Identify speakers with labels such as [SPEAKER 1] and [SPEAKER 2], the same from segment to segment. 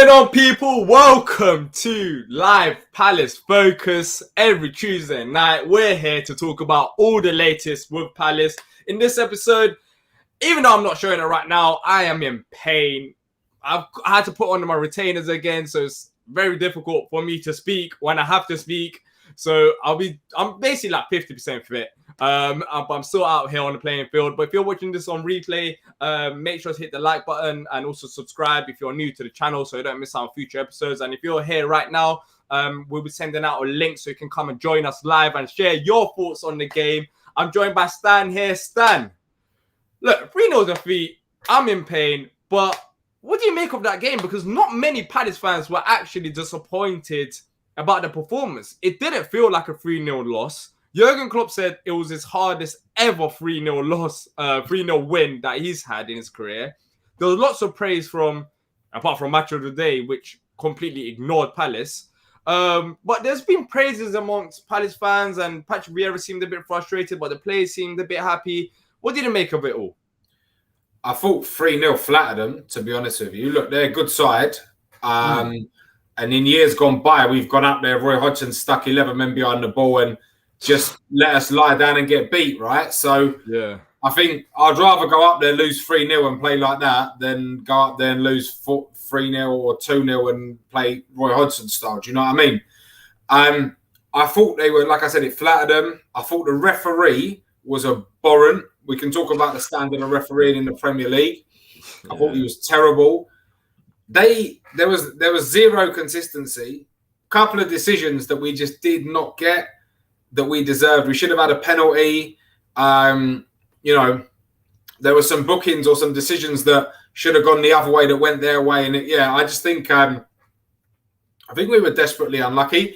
[SPEAKER 1] going on, people? Welcome to Live Palace Focus. Every Tuesday night, we're here to talk about all the latest with Palace. In this episode, even though I'm not showing it right now, I am in pain. I had to put on my retainers again, so it's very difficult for me to speak when I have to speak. So I'm basically like 50% fit. But I'm still out here on the playing field. But if you're watching this on replay, make sure to hit the like button and also subscribe if you're new to the channel so you don't miss out on future episodes. And if you're here right now, we'll be sending out a link so you can come and join us live and share your thoughts on the game. I'm joined by Stan here. Stan, look, 3-0 defeat. I'm in pain. But what do you make of that game? Because not many Palace fans were actually disappointed about the performance. It didn't feel like a 3-0 loss. Jurgen Klopp said it was his hardest ever 3-0 loss, 3-0 win that he's had in his career. There was lots of praise apart from Match of the Day, which completely ignored Palace. But there's been praises amongst Palace fans, and Patrick Vieira seemed a bit frustrated, but the players seemed a bit happy. What did you make of it all?
[SPEAKER 2] I thought 3-0 flattered them, to be honest with you. Look, they're a good side. And in years gone by, we've gone out there, Roy Hodgson stuck 11 men behind the ball and just let us lie down and get beat, right? So
[SPEAKER 1] yeah,
[SPEAKER 2] I think I'd rather go up there, lose 3-0 and play like that than go up there and lose 3-0 or 2-0 and play Roy Hodgson style. Do you know what I mean? I thought they were, like I said, it flattered them. I thought the referee was abhorrent. We can talk about the standard of refereeing in the Premier League. I thought he was terrible. There was zero consistency. A couple of decisions that we just did not get that we deserved. We should have had a penalty. There were some bookings or some decisions that should have gone the other way that went their way. And I just think I think we were desperately unlucky.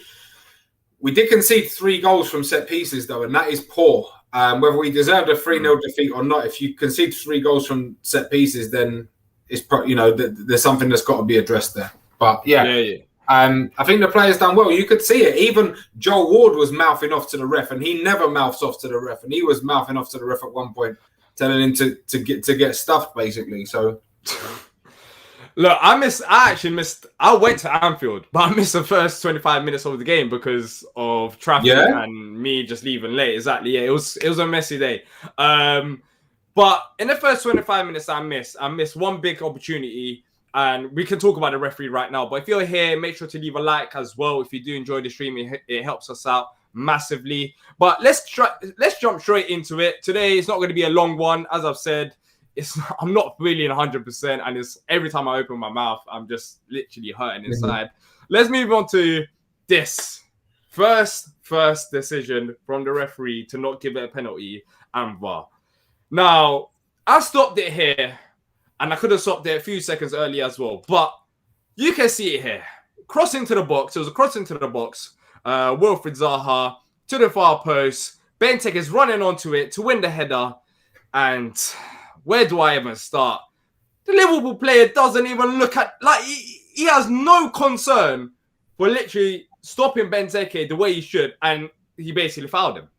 [SPEAKER 2] We did concede 3 goals from set pieces though, and that is poor. Whether we deserved a 3-0 defeat or not, if you concede 3 goals from set pieces, then it's there's something that's got to be addressed there. But I think the players done well. You could see it. Even Joel Ward was mouthing off to the ref, and he never mouths off to the ref. And he was mouthing off to the ref at one point, telling him to get stuffed, basically. So,
[SPEAKER 1] look, I actually missed. I went to Anfield, but I missed the first 25 minutes of the game because of traffic and me just leaving late. Exactly. Yeah, it was a messy day. But in the first 25 minutes, I missed one big opportunity. And we can talk about the referee right now. But if you're here, make sure to leave a like as well. If you do enjoy the stream, it helps us out massively. But let's jump straight into it. Today, it's not going to be a long one. As I've said, I'm not feeling 100%. And it's every time I open my mouth, I'm just literally hurting inside. Let's move on to this. First decision from the referee to not give it a penalty and VAR. Now, I stopped it here. And I could have stopped there a few seconds earlier as well. But you can see it here. Cross into the box. It was a cross into the box. Wilfried Zaha to the far post. Benteke is running onto it to win the header. And where do I even start? The Liverpool player doesn't even look at... he has no concern for literally stopping Benteke the way he should. And he basically fouled him.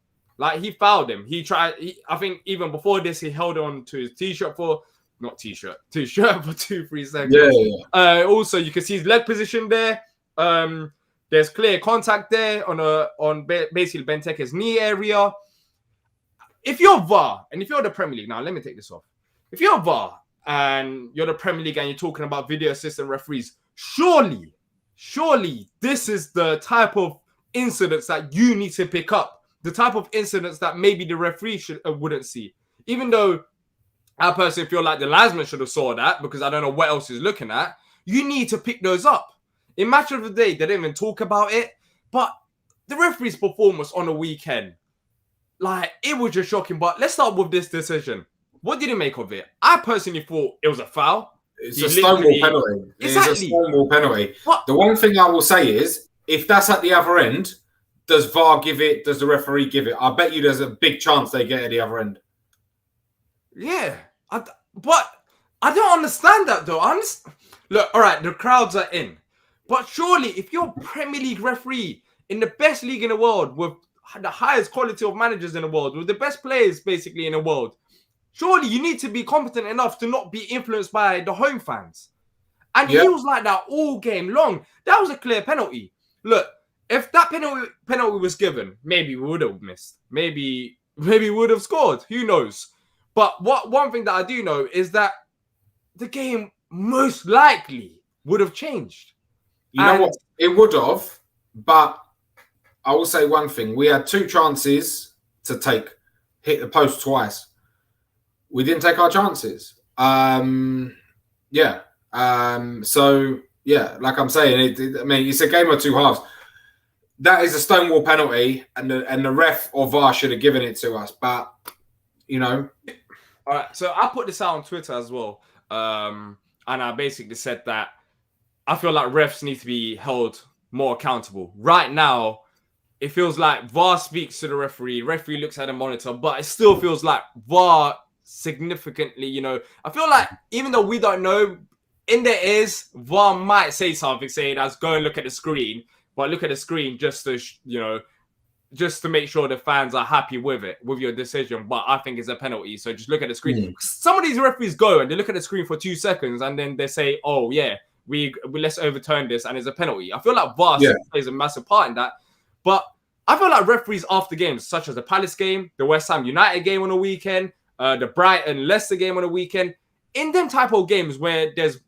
[SPEAKER 1] He fouled him. I think even before this, he held on to his t-shirt for 2-3 seconds. Also, you can see his leg position there. There's clear contact there on basically Benteke's knee area. If you're VAR and if you're the Premier League, now let me take this off. If you're VAR and you're the Premier League and you're talking about video assistant referees, surely this is the type of incidents that you need to pick up. The type of incidents that maybe the referee wouldn't see, even though. I personally feel like the linesman should have saw that because I don't know what else he's looking at. You need to pick those up. In Match of the Day, they didn't even talk about it. But the referee's performance on the weekend, it was just shocking. But let's start with this decision. What did you make of it? I personally thought it was a foul.
[SPEAKER 2] It's a stonewall penalty.
[SPEAKER 1] Exactly.
[SPEAKER 2] It's a stonewall penalty.
[SPEAKER 1] What?
[SPEAKER 2] The one thing I will say is, if that's at the other end, does VAR give it? Does the referee give it? I bet you there's a big chance they get it at the other end.
[SPEAKER 1] Yeah, but I don't understand that though. Look, all right, the crowds are in. But surely, if you're a Premier League referee in the best league in the world, with the highest quality of managers in the world, with the best players basically in the world, surely you need to be competent enough to not be influenced by the home fans. And he was like that all game long. That was a clear penalty. Look, if that penalty was given, maybe we would have missed. Maybe we would have scored. Who knows? But one thing that I do know is that the game most likely would have changed.
[SPEAKER 2] You know what? It would have, but I will say one thing. We had 2 chances to take. Hit the post twice. We didn't take our chances. So, yeah, like I'm saying, it's a game of 2 halves. That is a stonewall penalty, and the ref or VAR should have given it to us. But, All
[SPEAKER 1] right, so I put this out on Twitter as well. And I basically said that I feel like refs need to be held more accountable. Right now, it feels like VAR speaks to the referee looks at the monitor, but it still feels like VAR significantly, I feel like even though we don't know, in their ears, VAR might say something saying, "Let's go and look at the screen," but look at the screen just to, just to make sure the fans are happy with your decision. But I think it's a penalty, so just look at the screen. Some of these referees go and they look at the screen for 2 seconds and then they say, "Oh yeah, we let's overturn this," and it's a penalty. I feel like VAR plays a massive part in that. But I feel like referees after games, such as the Palace game, the West Ham United game on the weekend, the Brighton Leicester game on the weekend, in them type of games where there's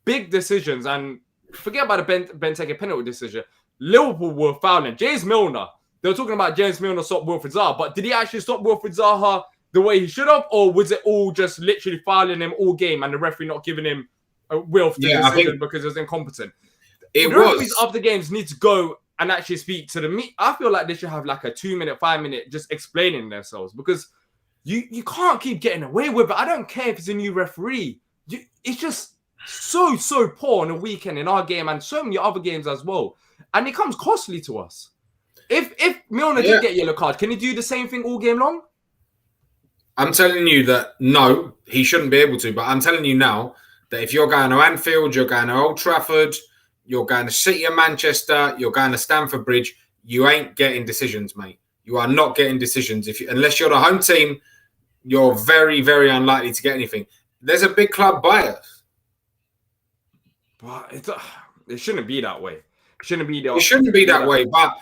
[SPEAKER 1] big decisions, and forget about the Benteke penalty decision, Liverpool were fouling. James Milner, they were talking about James Milner stop Wilfried Zaha, but did he actually stop Wilfried Zaha the way he should have, or was it all just literally fouling him all game and the referee not giving him a Wilf decision because he was incompetent? The referees after games need to go and actually speak to the meet. I feel like they should have like a 2-minute, 5-minute just explaining themselves, because you can't keep getting away with it. I don't care if it's a new referee. It's just so poor on the weekend in our game and so many other games as well. And it comes costly to us. If Milner did get a yellow card, can he do the same thing all game long?
[SPEAKER 2] I'm telling you that no, he shouldn't be able to. But I'm telling you now that if you're going to Anfield, you're going to Old Trafford, you're going to City of Manchester, you're going to Stamford Bridge, you ain't getting decisions, mate. You are not getting decisions. Unless you're the home team, you're very, very unlikely to get anything. There's a big club bias.
[SPEAKER 1] But it shouldn't be that way. It shouldn't be
[SPEAKER 2] that way, but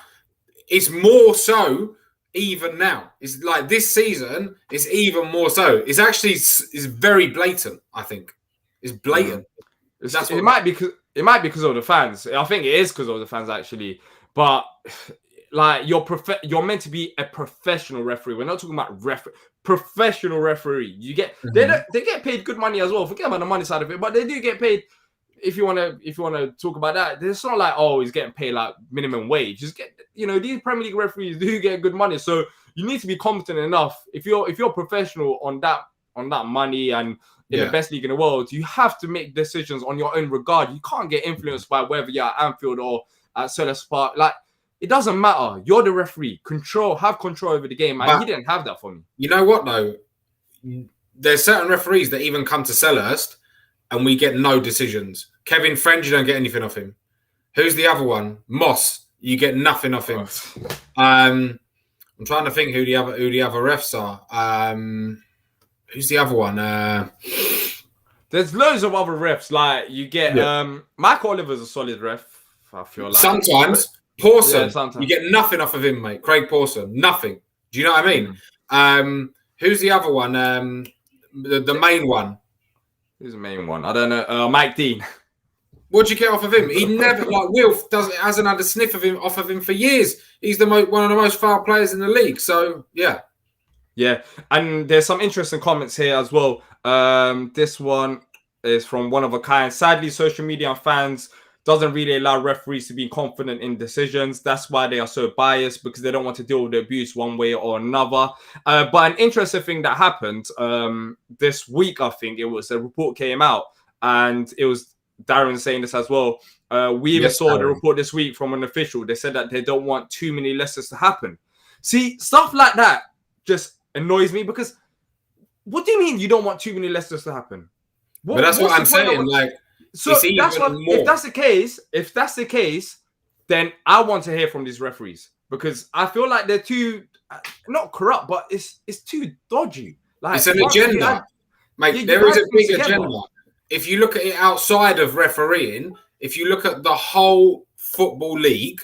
[SPEAKER 2] it's more so even now. It's like this season is even more so. It's actually very blatant, I think. It's blatant.
[SPEAKER 1] It might be because of the fans. I think it is because of the fans, actually. But like you're meant to be a professional referee. We're not talking about professional referee. You get they get paid good money as well. Forget about the money side of it, but they do get paid. If you wanna talk about that, it's not like he's getting paid like minimum wage. Just these Premier League referees do get good money, so you need to be competent enough. If you're professional on that money and in the best league in the world, you have to make decisions on your own regard. You can't get influenced by whether you're at Anfield or at Selhurst Park. Like, it doesn't matter. You're the referee. Have control over the game, and he didn't have that for me.
[SPEAKER 2] You know what though? There's certain referees that even come to Selhurst and we get no decisions. Kevin Friend, you don't get anything off him. Who's the other one? Moss, you get nothing off him. I'm trying to think who the other refs are. Who's the other one?
[SPEAKER 1] There's loads of other refs. Like you get Mike Oliver's a solid ref. I feel like
[SPEAKER 2] sometimes Pawson, you get nothing off of him, mate. Craig Pawson, nothing. Do you know what I mean? Who's the other one? The main one.
[SPEAKER 1] Who's the main one? I don't know. Mike Dean.
[SPEAKER 2] What'd you get off of him? He never Wilf hasn't had a sniff of him off of him for years. He's one of the most foul players in the league. So yeah.
[SPEAKER 1] Yeah, and there's some interesting comments here as well. This one is from one of a kind. Sadly, social media and fans doesn't really allow referees to be confident in decisions. That's why they are so biased, because they don't want to deal with the abuse one way or another. But an interesting thing that happened this week, I think it was, a report came out, and it was Darren saying this as well. We even saw the report this week from an official. They said that they don't want too many Leicesters to happen. See, stuff like that just annoys me, because what do you mean you don't want too many Leicesters to happen?
[SPEAKER 2] But that's what I'm saying.
[SPEAKER 1] If that's the case, then I want to hear from these referees, because I feel like they're too not corrupt, but it's too dodgy. Like,
[SPEAKER 2] it's an agenda, mate. There is a big agenda. if you look at it outside of refereeing, if you look at the whole football league,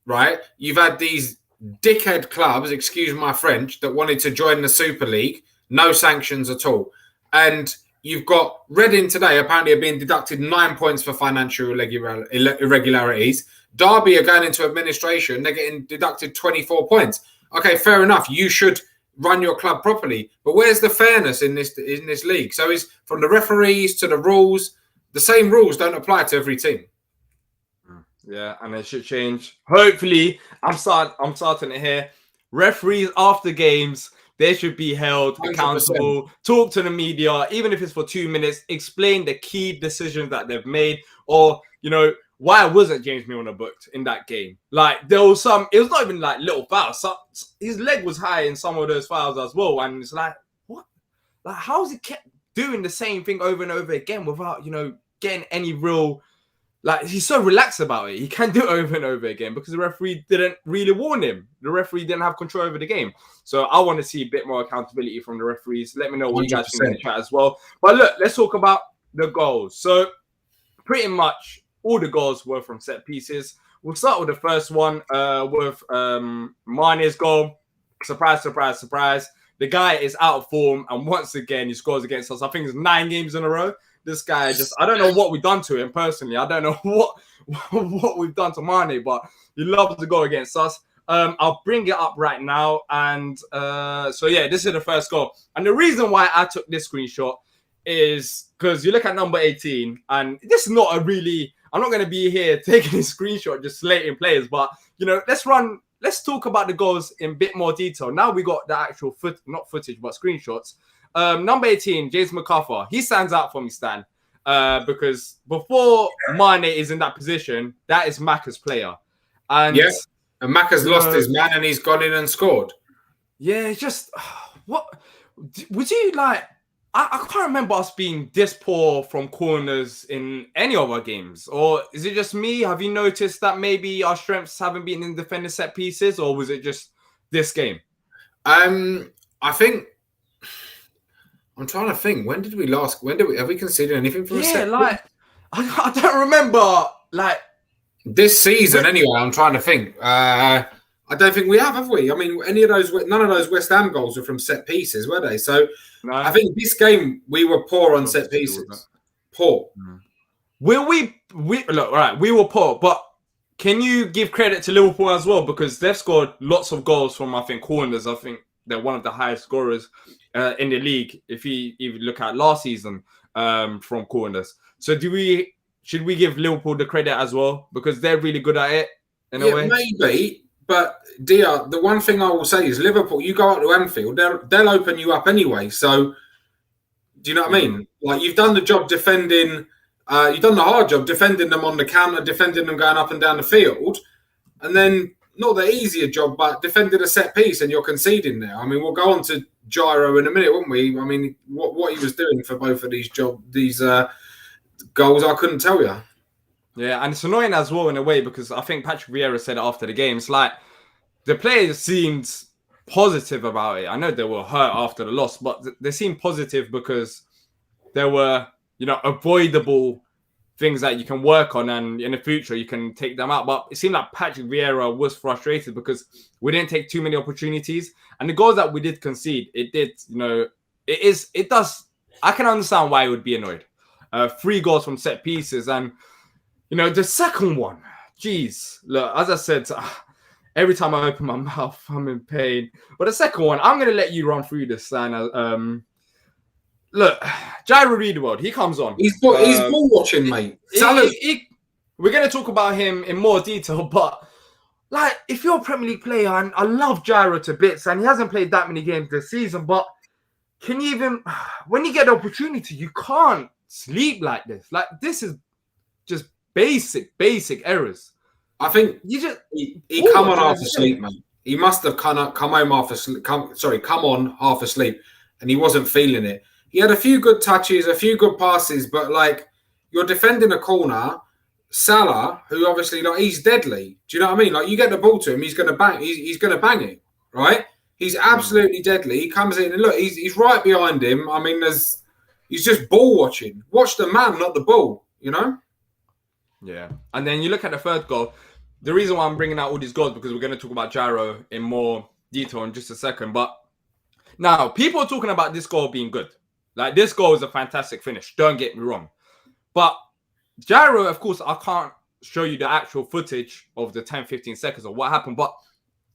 [SPEAKER 2] right, you've had these dickhead clubs, excuse my French, that wanted to join the Super League, no sanctions at all. And you've got Reading today apparently are being deducted 9 points for financial irregularities. Derby are going into administration. They're getting deducted 24 points. Okay, fair enough. You should run your club properly. But where's the fairness in this league? So it's from the referees to the rules. The same rules don't apply to every team.
[SPEAKER 1] Yeah, and it should change. Hopefully, I'm starting to hear referees after games, they should be held 100%. Accountable. Talk to the media, even if it's for 2 minutes. Explain the key decisions that they've made, or why wasn't James Milner booked in that game? Like there was some. It was not even like little fouls. His leg was high in some of those fouls as well, and it's like what? Like how's he kept doing the same thing over and over again without getting any real. Like, he's so relaxed about it. He can do it over and over again because the referee didn't really warn him. The referee didn't have control over the game. So I want to see a bit more accountability from the referees. Let me know what 100%. You guys think in the chat as well. But look, let's talk about the goals. So pretty much all the goals were from set pieces. We'll start with the first one with Mane's goal. Surprise, surprise, surprise. The guy is out of form. And once again, he scores against us. I think it's 9 games in a row. This guy I don't know what we've done to him personally. I don't know what we've done to Mane, but he loves to go against us. I'll bring it up right now. And so, yeah, this is the first goal. And the reason why I took this screenshot is because you look at number 18, and this is not I'm not going to be here taking a screenshot, just slating players. But, let's talk about the goals in a bit more detail. Now we got the actual not footage, but screenshots. Number 18, James McArthur. He stands out for me, Stan, because before Mane is in that position, that is Macca's player. And
[SPEAKER 2] Macca's lost his man and he's gone in and scored.
[SPEAKER 1] Yeah, it's just, what? Would you like, I can't remember us being this poor from corners in any of our games. Or is it just me? Have you noticed that maybe our strengths haven't been in defending set pieces? Or was it just this game?
[SPEAKER 2] I think... I'm trying to think. Have we considered anything from a set?
[SPEAKER 1] I don't remember. Like
[SPEAKER 2] this season, anyway. I'm trying to think. I don't think we have we? I mean, none of those West Ham goals were from set pieces, were they? So no. I think this game we were poor on set pieces. Poor.
[SPEAKER 1] Will we look right? We were poor, but can you give credit to Liverpool as well because they've scored lots of goals from corners? I think they're one of the highest scorers in the league, if you even look at last season from corners. So should we give Liverpool the credit as well? Because they're really good at it in a way?
[SPEAKER 2] Maybe. But, Diyar, the one thing I will say is Liverpool, you go out to Anfield, they'll open you up anyway. So, do you know what I mean? Like, you've done the job defending, you've done the hard job defending them on the counter, defending them going up and down the field. And then, not the easier job, but defending a set piece and you're conceding there. I mean, we'll go on to Gyro in a minute, won't we? I mean, what he was doing for both of these goals, I couldn't tell you.
[SPEAKER 1] Yeah, and it's annoying as well in a way because I think Patrick Vieira said it after the game. It's like the players seemed positive about it. I know they were hurt after the loss, but they seemed positive because there were, avoidable things that you can work on and in the future you can take them out. But it seemed like Patrick Vieira was frustrated because we didn't take too many opportunities. And the goals that we did concede, it does. I can understand why he would be annoyed. 3 goals from set pieces. And, the second one, geez, look, as I said, every time I open my mouth, I'm in pain. But the second one, I'm going to let you run through this. And look, Gyro Reed, he comes on.
[SPEAKER 2] He's ball watching, mate.
[SPEAKER 1] We're going to talk about him in more detail, but like, if you're a Premier League player, and I love Gyro to bits, and he hasn't played that many games this season, but can you even, when you get the opportunity, you can't sleep like this. Like, this is just basic errors.
[SPEAKER 2] I think he come on half asleep, man. He must have come on half asleep, and he wasn't feeling it. He had a few good touches, a few good passes, but like, you're defending a corner. Salah, who obviously he's deadly. Do you know what I mean? Like, you get the ball to him, he's going to bang. He's going to bang it, right? He's absolutely deadly. He comes in and look, he's right behind him. I mean, He's just ball watching. Watch the man, not the ball, you know?
[SPEAKER 1] Yeah. And then you look at the third goal. The reason why I'm bringing out all these goals, because we're going to talk about Gyro in more detail in just a second. But now, people are talking about this goal being good. Like, this goal is a fantastic finish. Don't get me wrong. But Gyro, of course, I can't show you the actual footage of the 10, 15 seconds of what happened. But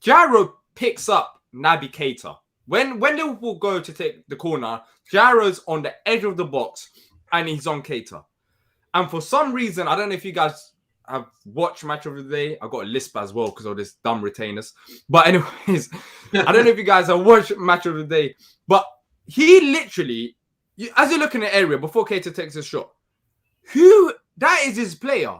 [SPEAKER 1] Gyro picks up Naby Keita. When Liverpool go to take the corner, Gyro's on the edge of the box and he's on Keita. And for some reason, I don't know if you guys have watched Match of the Day. I got a lisp as well because of this dumb retainers. But anyways, I don't know if you guys have watched Match of the Day. But he literally, as you look in the area before Keita takes his shot, that is his player.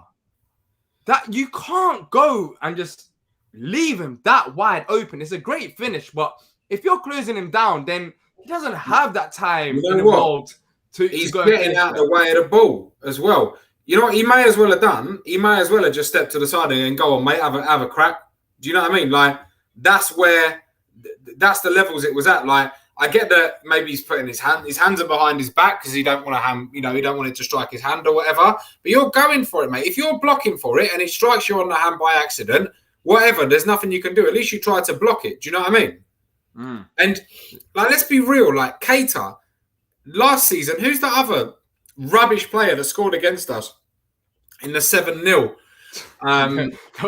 [SPEAKER 1] That you can't go and just leave him that wide open. It's a great finish, but if you're closing him down, then he doesn't have that time involved.
[SPEAKER 2] He's getting out the way of the ball as well. You know what he may as well have done? He may as well have just stepped to the side and go on, mate, have a crack. Do you know what I mean? Like, that's the levels it was at. Like, I get that maybe he's putting his hands are behind his back because he don't want to he don't want it to strike his hand or whatever. But you're going for it, mate. If you're blocking for it and it strikes you on the hand by accident, whatever, there's nothing you can do. At least you try to block it. Do you know what I mean? And like, let's be real. Like Keita, last season, who's the other rubbish player that scored against us in the 7-0?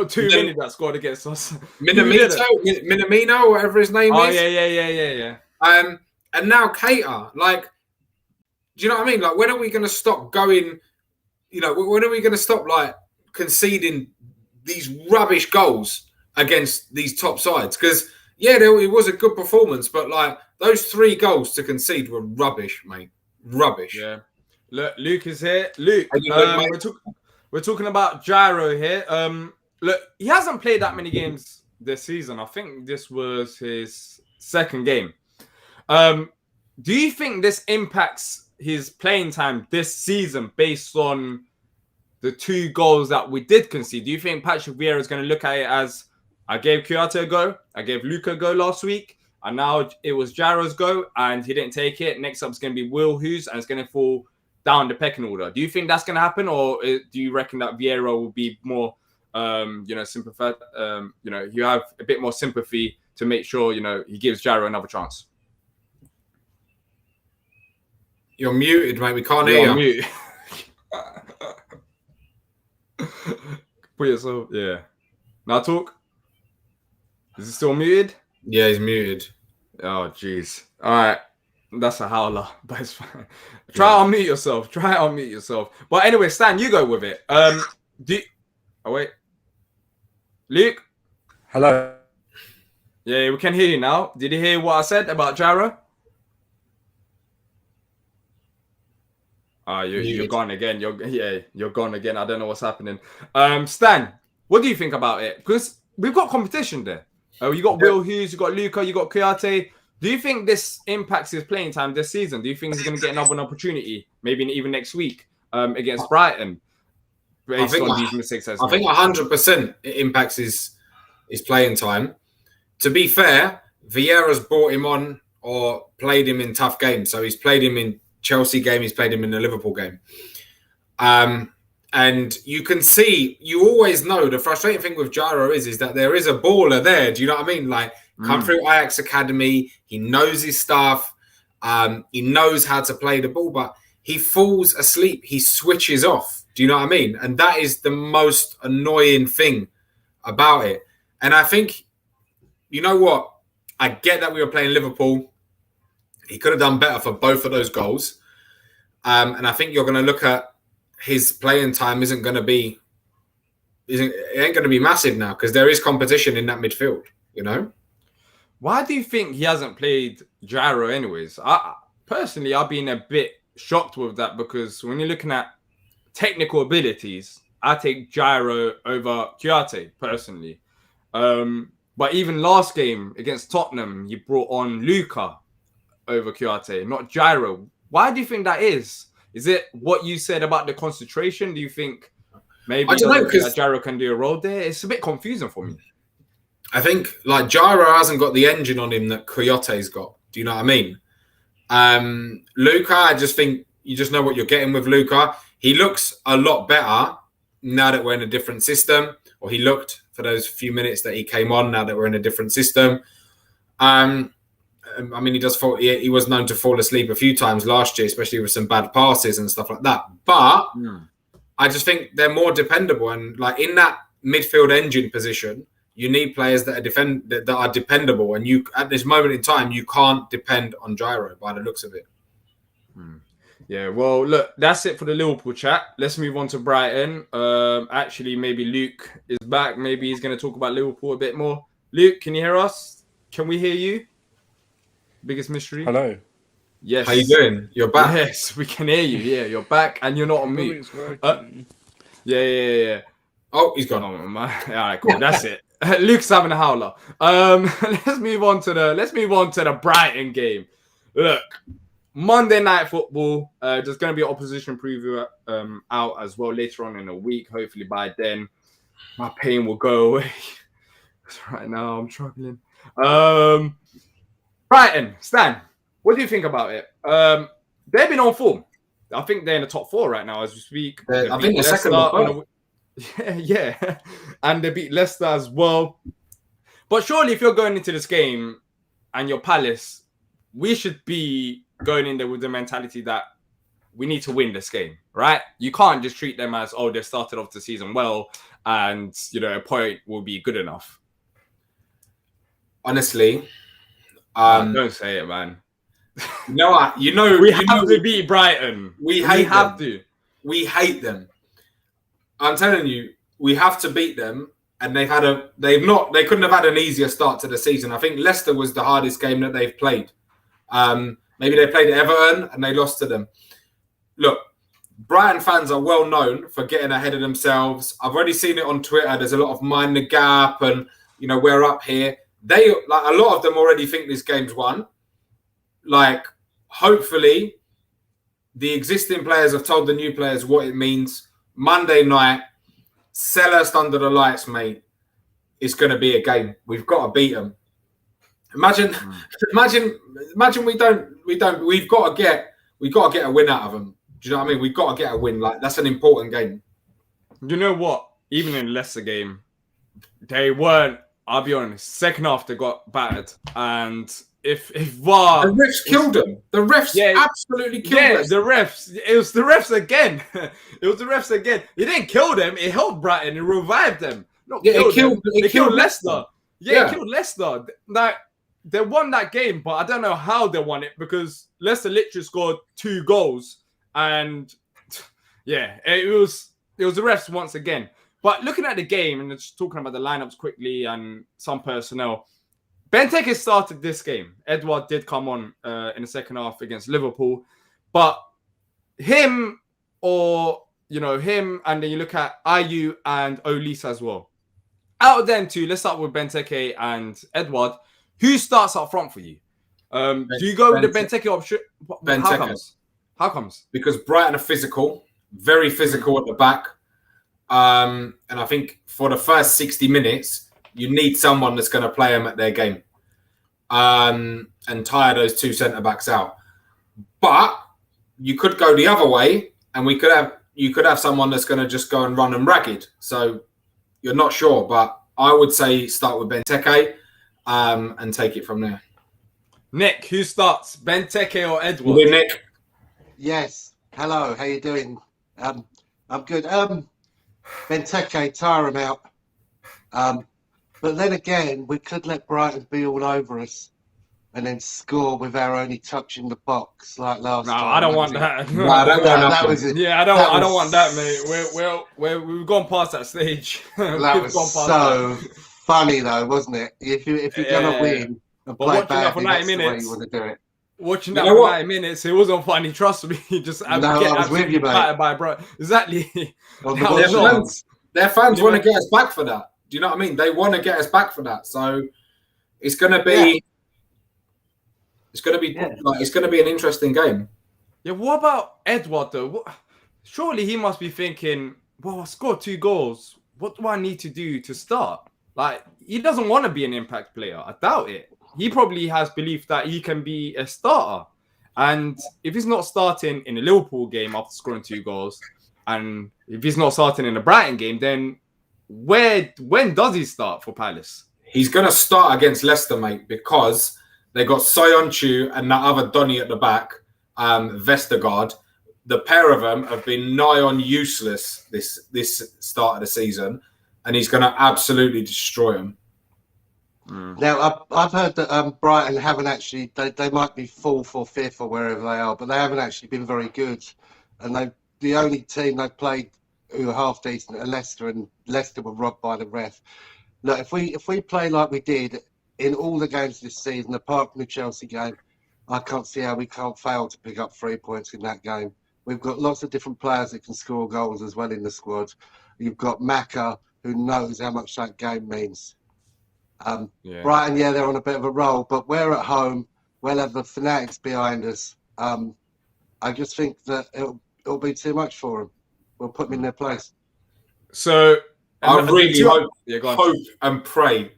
[SPEAKER 1] Too many that scored against us.
[SPEAKER 2] Minamino, whatever his name is.
[SPEAKER 1] Oh yeah.
[SPEAKER 2] And now Keita, like, do you know what I mean? Like, when are we going to stop going? You know, when are we going to stop like conceding these rubbish goals against these top sides? Because it was a good performance, but like those 3 goals to concede were rubbish, mate. Rubbish.
[SPEAKER 1] Yeah. Look, Luke is here. Luke, we're talking about Gyro here. Look, he hasn't played that many games this season. I think this was his second game. Do you think this impacts his playing time this season based on the 2 goals that we did concede? Do you think Patrick Vieira is going to look at it as, I gave Kyoto a go, I gave Luca a go last week, and now it was Gyro's go, and he didn't take it. Next up is going to be Will Hughes, and it's going to fall down the pecking order. Do you think that's going to happen, or do you reckon that Vieira will be more, sympathetic? You have a bit more sympathy to make sure, he gives Gyro another chance?
[SPEAKER 2] You're muted, mate. We can't hear you.
[SPEAKER 1] Mute. Put yourself, yeah. Now talk. Is it still muted?
[SPEAKER 2] Yeah, he's muted.
[SPEAKER 1] Oh, jeez. All right. That's a howler, but it's fine. Try unmute yourself. But anyway, Stan, you go with it. Oh, wait. Luke?
[SPEAKER 3] Hello.
[SPEAKER 1] Yeah, we can hear you now. Did you hear what I said about Gyro? You're gone again. You're gone again. I don't know what's happening. Stan, what do you think about it? Because we've got competition there. You got Will Hughes, you got Luca, you got Kouyaté. Do you think this impacts his playing time this season? Do you think he's going to get another opportunity, maybe even next week against Brighton, based on these mistakes?
[SPEAKER 2] I think 100% it impacts his playing time. To be fair, Vieira's brought him on or played him in tough games. So he's played him in Chelsea game, he's played him in the Liverpool game. And you can see, you always know, the frustrating thing with Gyro is that there is a baller there. Do you know what I mean? Like, come through Ajax Academy, he knows his stuff, he knows how to play the ball, but he falls asleep, he switches off. Do you know what I mean? And that is the most annoying thing about it. And I think, you know what? I get that we were playing Liverpool. He could have done better for both of those goals. And I think you're going to look at his playing time it ain't going to be massive now because there is competition in that midfield,
[SPEAKER 1] Why do you think he hasn't played Gyro anyways? Personally, I've been a bit shocked with that because when you're looking at technical abilities, I take Gyro over Kouyaté personally. But even last game against Tottenham, you brought on Luca over Kouyaté, not Gyro. Why do you think that is? Is it what you said about the concentration? Do you think maybe Gyro can do a role there? It's a bit confusing for me.
[SPEAKER 2] I think like Gyro hasn't got the engine on him that Kouyaté's got. Do you know what I mean? Luca, I just think, you just know what you're getting with Luka. He looks a lot better now that we're in a different system, or he looked for those few minutes that he came on now that we're in a different system. I mean, he was known to fall asleep a few times last year, especially with some bad passes and stuff like that. But I just think they're more dependable, and like in that midfield engine position, you need players that are dependable. And you, at this moment in time, you can't depend on Gyro by the looks of it.
[SPEAKER 1] Yeah, well, look, that's it for the Liverpool chat. Let's move on to Brighton. Actually, maybe Luke is back. Maybe he's going to talk about Liverpool a bit more. Luke, can you hear us? Can we hear you? Biggest mystery.
[SPEAKER 3] Hello.
[SPEAKER 2] Yes. How you doing? You're back.
[SPEAKER 1] Yes, we can hear you. Yeah, you're back, and you're not on mute. Yeah. Oh, he's gone. All right, cool. That's it. Luke's having a howler. Let's move on to the Brighton game. Look, Monday Night Football. There's going to be an opposition preview out as well later on in the week. Hopefully by then, my pain will go away. Right now, I'm struggling. Brighton, Stan, what do you think about it? They've been on form. I think they're in the top 4 right now as we speak.
[SPEAKER 2] I think they're second or third.
[SPEAKER 1] Yeah, and they beat Leicester as well. But surely, if you're going into this game and you're Palace, we should be going in there with the mentality that we need to win this game, right? You can't just treat them as, they started off the season well, and a point will be good enough.
[SPEAKER 2] Honestly,
[SPEAKER 1] don't say it, man.
[SPEAKER 2] We have
[SPEAKER 1] to beat Brighton. We have to.
[SPEAKER 2] We hate them. I'm telling you, we have to beat them, and they couldn't have had an easier start to the season. I think Leicester was the hardest game that they've played. Maybe they played Everton and they lost to them. Look, Brighton fans are well known for getting ahead of themselves. I've already seen it on Twitter. There's a lot of mind the gap, and we're up here. A lot of them already think this game's won. Like, hopefully, the existing players have told the new players what it means. Monday night, Selhurst under the lights, mate. It's going to be a game. We've got to beat them. Imagine we don't. We've got to get a win out of them. Do you know what I mean? We've got to get a win. Like, that's an important game.
[SPEAKER 1] You know what? Even in Leicester game, they weren't. I'll be honest. Second half, they got battered, and if VAR,
[SPEAKER 2] the refs killed them. The refs absolutely killed them.
[SPEAKER 1] The refs. It was the refs again. It didn't kill them. It helped Brighton. It revived them. It killed Leicester. It killed Leicester. Like, they won that game, but I don't know how they won it, because Leicester literally scored 2 goals, and it was the refs once again. But looking at the game and just talking about the lineups quickly and some personnel, Benteke started this game. Edouard did come on in the second half against Liverpool, but him, and then you look at Ayew and Olise as well. Out of them two, let's start with Benteke and Edouard. Who starts up front for you? Do you go with the Benteke option? How comes?
[SPEAKER 2] Because Brighton are physical, very physical at the back. And I think for the first 60 minutes, you need someone that's going to play them at their game, and tire those 2 centre-backs out. But you could go the other way, and you could have someone that's going to just go and run them ragged. So you're not sure, but I would say start with Benteke and take it from there.
[SPEAKER 1] Nick, who starts, Benteke or Edouard?
[SPEAKER 2] Good, Nick.
[SPEAKER 4] Yes. Hello. How you doing? I'm good. Benteke, tire him out. But then again, we could let Brighton be all over us and then score with our only touch in the box like last time.
[SPEAKER 1] I don't want that.
[SPEAKER 2] No, I don't want that.
[SPEAKER 1] I don't want that, mate. We've gone past that stage.
[SPEAKER 4] That was so funny, though, wasn't it? If you're gonna win and play badly, that's the way you want to do it.
[SPEAKER 1] Watching that for 90 minutes, it wasn't funny. Trust me.
[SPEAKER 4] I was with you, mate.
[SPEAKER 1] By bro. Exactly.
[SPEAKER 2] Their fans want to get us back for that. Do you know what I mean? They want to get us back for that. So it's going to be, it's going to be an interesting game.
[SPEAKER 1] Yeah. What about Edouard though? Surely he must be thinking, well, I scored 2 goals. What do I need to do to start? Like, he doesn't want to be an impact player. I doubt it. He probably has belief that he can be a starter. And if he's not starting in the Liverpool game after scoring 2 goals, and if he's not starting in the Brighton game, then when does he start for Palace?
[SPEAKER 2] He's going to start against Leicester, mate, because they got Soyuncu and that other Donny at the back, Vestergaard. The pair of them have been nigh on useless this start of the season, and he's going to absolutely destroy them.
[SPEAKER 4] Now, I've heard that Brighton haven't actually, they might be 4th or 5th or wherever they are, but they haven't actually been very good. And the only team they've played who are half decent are Leicester, and Leicester were robbed by the ref. Look, if we play like we did in all the games this season, apart from the Chelsea game, I can't see how we can't fail to pick up 3 points in that game. We've got lots of different players that can score goals as well in the squad. You've got Maka, who knows how much that game means. Brighton, they're on a bit of a roll, but we're at home. We'll have the fanatics behind us. I just think that it'll be too much for them. We'll put them in their place.
[SPEAKER 1] So
[SPEAKER 2] I really hope and pray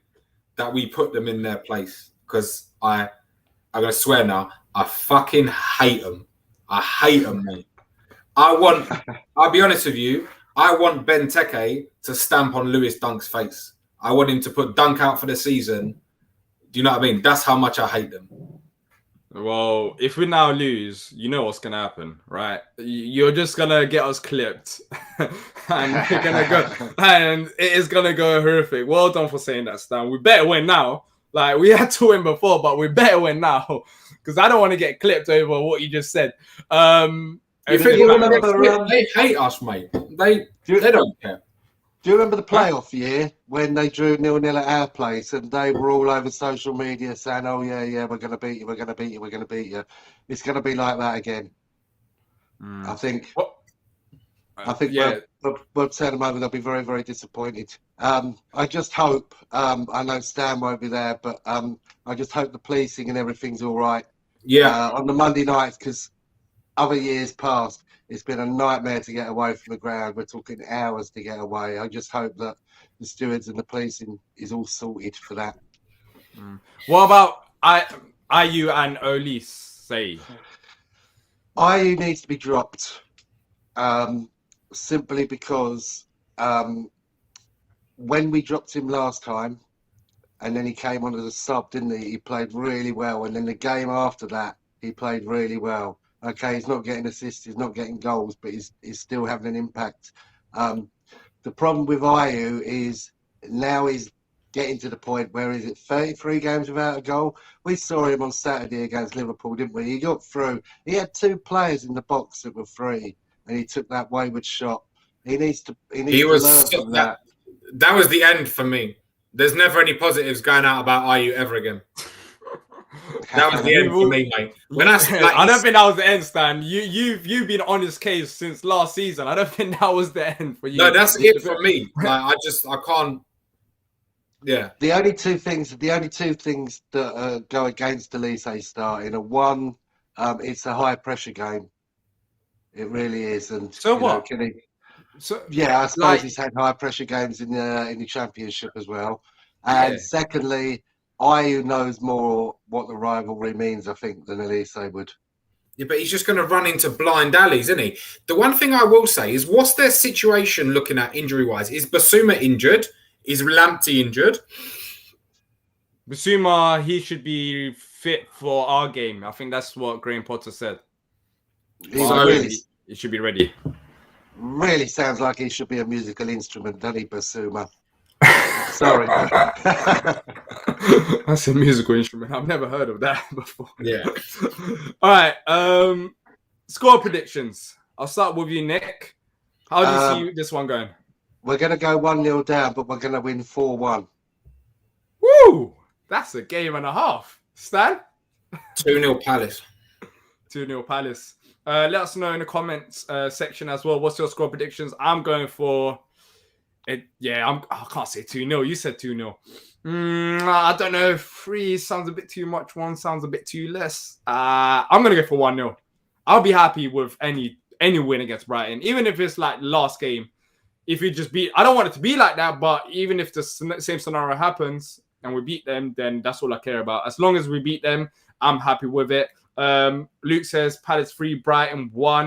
[SPEAKER 2] that we put them in their place, because I'm going to swear now, I fucking hate them. I hate them, mate. I'll be honest with you, I want Benteke to stamp on Lewis Dunk's face. I want him to put Dunk out for the season. Do you know what I mean? That's how much I hate them.
[SPEAKER 1] Well, if we now lose, you know what's going to happen, right? You're just going to get us clipped. And you're going to go, and it is going to go horrific. Well done for saying that, Stan. We better win now. Like, we had to win before, but we better win now. Because I don't want to get clipped over what you just said.
[SPEAKER 2] You think they hate us, mate? They don't care.
[SPEAKER 4] Do you remember the playoff year when they drew 0-0 at our place and they were all over social media saying, "Oh yeah, we're going to beat you, we're going to beat you, we're going to beat you." It's going to be like that again. I think. We'll turn them over. They'll be very, very disappointed. I just hope. I know Stan won't be there, but I just hope the policing and everything's all right.
[SPEAKER 2] Yeah.
[SPEAKER 4] On the Monday nights, because other years past, it's been a nightmare to get away from the ground. We're talking hours to get away. I just hope that the stewards and the policing is all sorted for that.
[SPEAKER 1] What about Ayew and Olise?
[SPEAKER 4] Ayew needs to be dropped, simply because when we dropped him last time, and then he came on as a sub, didn't he? He played really well, and then the game after that, he played really well. Okay, he's not getting assists, he's not getting goals, but he's still having an impact. The problem with Ayew is now he's getting to the point where is it 33 games without a goal? We saw him on Saturday against Liverpool, didn't we? He got through. He had 2 players in the box that were free, and he took that wayward shot. He needs to learn from that.
[SPEAKER 2] That was the end for me. There's never any positives going out about Ayew ever again. That was the end for me, mate.
[SPEAKER 1] I don't think that was the end, Stan. You've been on his case since last season. I don't think that was the end for you.
[SPEAKER 2] No, that's it for me. Like, I can't. Yeah.
[SPEAKER 4] The only two things that go against Olise starting are one, it's a high pressure game. It really is. And
[SPEAKER 1] so what?
[SPEAKER 4] I suppose he's had high pressure games in the Championship as well. And secondly, Ayew knows more what the rivalry means, I think, than Olise would.
[SPEAKER 2] Yeah, but he's just going to run into blind alleys, isn't he? The one thing I will say is, what's their situation looking at injury-wise? Is Basuma injured? Is Lamptey injured?
[SPEAKER 1] Basuma, he should be for our game. I think that's what Graham Potter said. He should be ready.
[SPEAKER 4] Really sounds like he should be a musical instrument, doesn't he, Basuma? Sorry.
[SPEAKER 1] That's a musical instrument. I've never heard of that before.
[SPEAKER 2] Yeah.
[SPEAKER 1] All right. Score predictions. I'll start with you, Nick. How do you see this one going?
[SPEAKER 4] We're going to go 1-0 down, but we're going to win 4-1.
[SPEAKER 1] Woo! That's a game and a half. Stan?
[SPEAKER 2] 2-0 Palace.
[SPEAKER 1] 2-0 Palace. Let us know in the comments section as well. What's your score predictions? I'm going for it. Yeah, I can't say 2-0. You said 2-0. I don't know. 3 sounds a bit too much. 1 sounds a bit too less. I'm going to go for 1-0. I'll be happy with any win against Brighton, even if it's like last game. If we just beat, I don't want it to be like that, but even if the same scenario happens and we beat them, then that's all I care about. As long as we beat them, I'm happy with it. Luke says Palace 3, Brighton 1.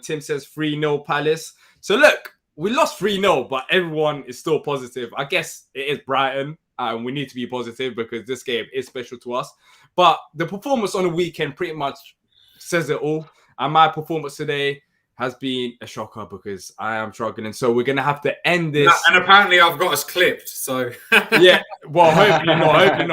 [SPEAKER 1] Tim says 3-0 Palace. So look, we lost 3-0, but everyone is still positive. I guess it is Brighton, and we need to be positive because this game is special to us. But the performance on the weekend pretty much says it all. And my performance today has been a shocker because I am struggling. So we're going to have to end this.
[SPEAKER 2] And apparently I've got us clipped. So
[SPEAKER 1] yeah, well, hopefully not.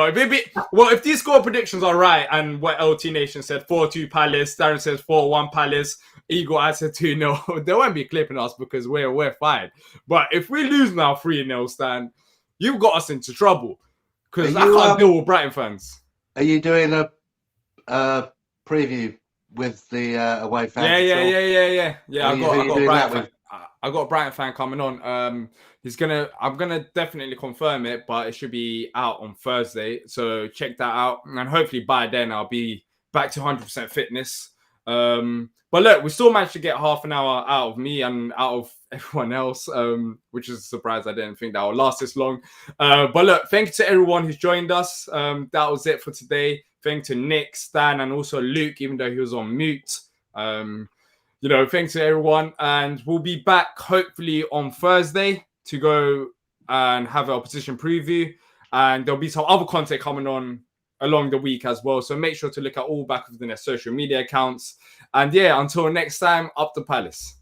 [SPEAKER 1] Well, if these score predictions are right and what LT Nation said, 4-2 Palace, Darren says 4-1 Palace, Eagle, I said 2-0. They won't be clipping us because we're fine. But if we lose now 3-0, Stan, you've got us into trouble because I can't deal with Brighton fans.
[SPEAKER 4] Are you doing a preview with the away fans?
[SPEAKER 1] Yeah. I got a Brighton fan coming on. I'm gonna definitely confirm it, but it should be out on Thursday. So check that out, and hopefully by then I'll be back to 100% fitness. But look, we still managed to get half an hour out of me and out of everyone else, which is a surprise. I didn't think that would last this long. But look, thank you to everyone who's joined us. That was it for today. Thank you to Nick, Stan, and also Luke, even though he was on mute. Thanks to everyone. And we'll be back hopefully on Thursday to go and have an opposition preview. And there'll be some other content coming on along the week as well. So make sure to look at all back of the social media accounts. And yeah, until next time, up the Palace.